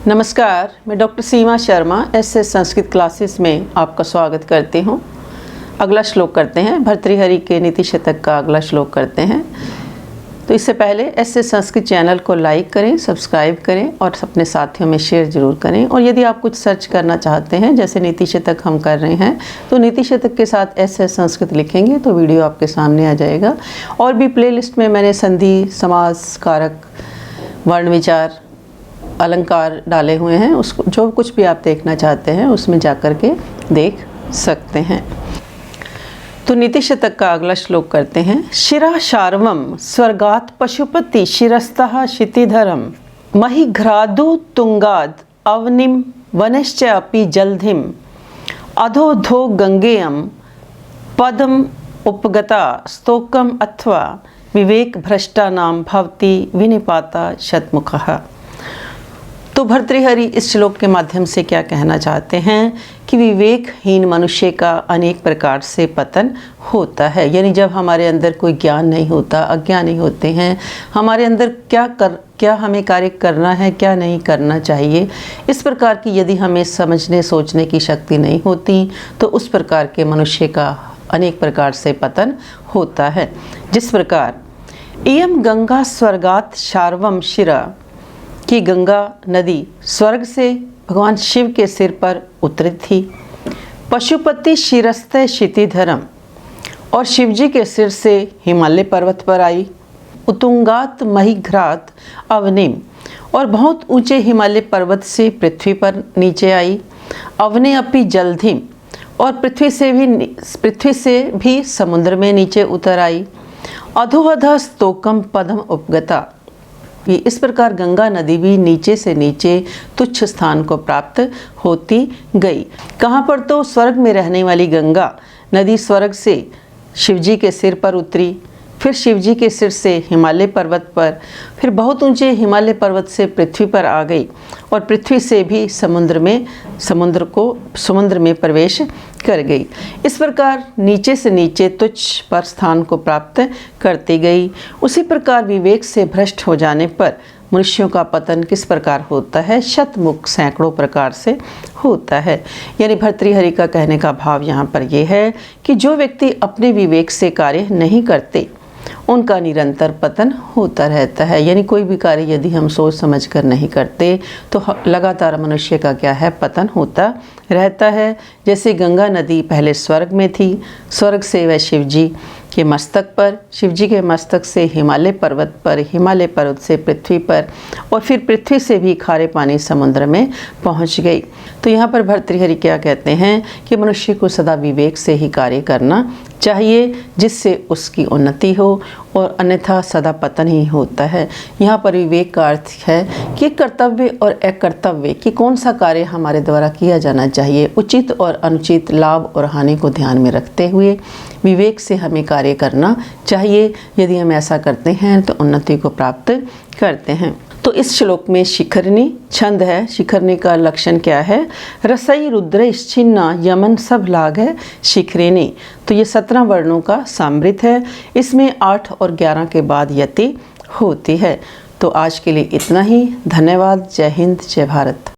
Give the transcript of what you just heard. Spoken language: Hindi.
नमस्कार, मैं डॉक्टर सीमा शर्मा एसएस संस्कृत क्लासेस में आपका स्वागत करती हूँ। अगला श्लोक करते हैं, भर्तृहरि के नीति शतक का अगला श्लोक करते हैं। तो इससे पहले एसएस संस्कृत चैनल को लाइक करें, सब्सक्राइब करें और अपने साथियों में शेयर ज़रूर करें। और यदि आप कुछ सर्च करना चाहते हैं, जैसे नीति शतक हम कर रहे हैं, तो नीति शतक के साथ एसएस संस्कृत लिखेंगे तो वीडियो आपके सामने आ जाएगा। और भी प्लेलिस्ट में मैंने संधि, समास, कारक, वर्ण विचार, अलंकार डाले हुए हैं। उसको जो कुछ भी आप देखना चाहते हैं उसमें जाकर के देख सकते हैं। तो नीति शतक का अगला श्लोक करते हैं। शिरा शार्वम स्वर्गात् पशुपति शिरस्तः क्षितिधरम महिघ्रादु तुंगाद अवनिम वनश्च अपि जलधिम अधोधो गंगेयम पदम उपगता स्तोकम अथवा विवेक भ्रष्टा नाम भवति विनिपाता शतमुखः। तो भर्तृहरि इस श्लोक के माध्यम से क्या कहना चाहते हैं कि विवेकहीन मनुष्य का अनेक प्रकार से पतन होता है। यानी जब हमारे अंदर कोई ज्ञान नहीं होता, अज्ञानी होते हैं, हमारे अंदर क्या हमें कार्य करना है, क्या नहीं करना चाहिए, इस प्रकार की यदि हमें समझने सोचने की शक्ति नहीं होती तो उस प्रकार के मनुष्य का अनेक प्रकार से पतन होता है। जिस प्रकार इयम गंगा स्वर्गात् शार्वम शिरा कि गंगा नदी स्वर्ग से भगवान शिव के सिर पर उतरी थी। पशुपति शिरस्ते क्षितिधरम और शिवजी के सिर से हिमालय पर्वत पर आई। उतुंगात महिघ्रात अवनिम और बहुत ऊंचे हिमालय पर्वत से पृथ्वी पर नीचे आई। अवने अपि जलधिम और पृथ्वी से भी समुद्र में नीचे उतर आई। अधोअध स्तोकम पदम उपगता इस प्रकार गंगा नदी भी नीचे से नीचे तुच्छ स्थान को प्राप्त होती गई। कहाँ पर? तो स्वर्ग में रहने वाली गंगा नदी स्वर्ग से शिवजी के सिर पर उतरी, फिर शिवजी के सिर से हिमालय पर्वत पर, फिर बहुत ऊंचे हिमालय पर्वत से पृथ्वी पर आ गई और पृथ्वी से भी समुद्र में प्रवेश कर गई। इस प्रकार नीचे से नीचे तुच्छ पर स्थान को प्राप्त करती गई। उसी प्रकार विवेक से भ्रष्ट हो जाने पर मनुष्यों का पतन किस प्रकार होता है? शतमुख सैकड़ों प्रकार से होता है। यानी भर्तृहरि का कहने का भाव यहाँ पर यह है कि जो व्यक्ति अपने विवेक से कार्य नहीं करते उनका निरंतर पतन होता रहता है। यानी कोई भी कार्य यदि हम सोच समझ कर नहीं करते तो लगातार मनुष्य का क्या है? पतन होता रहता है। जैसे गंगा नदी पहले स्वर्ग में थी, स्वर्ग से वह शिवजी के मस्तक पर, शिवजी के मस्तक से हिमालय पर्वत पर, हिमालय पर्वत से पृथ्वी पर और फिर पृथ्वी से भी खारे पानी समुद्र में पहुंच गई। तो यहाँ पर भर्तृहरि क्या कहते हैं कि मनुष्य को सदा विवेक से ही कार्य करना चाहिए जिससे उसकी उन्नति हो और अन्यथा सदा पतन ही होता है। यहाँ पर विवेक का अर्थ है कि कर्तव्य और अकर्तव्य कि कौन सा कार्य हमारे द्वारा किया जाना चाहिए, उचित और अनुचित, लाभ और हानि को ध्यान में रखते हुए विवेक से हमें कार्य करना चाहिए। यदि हम ऐसा करते हैं तो उन्नति को प्राप्त करते हैं। तो इस श्लोक में शिखरनी छंद है। शिखरनी का लक्षण क्या है? रसई रुद्र छिन्ना यमन सब लाग है शिखरिणी। तो ये 17 वर्णों का समृद्ध है। इसमें 8 और 11 के बाद यति होती है। तो आज के लिए इतना ही। धन्यवाद। जय हिंद, जय भारत।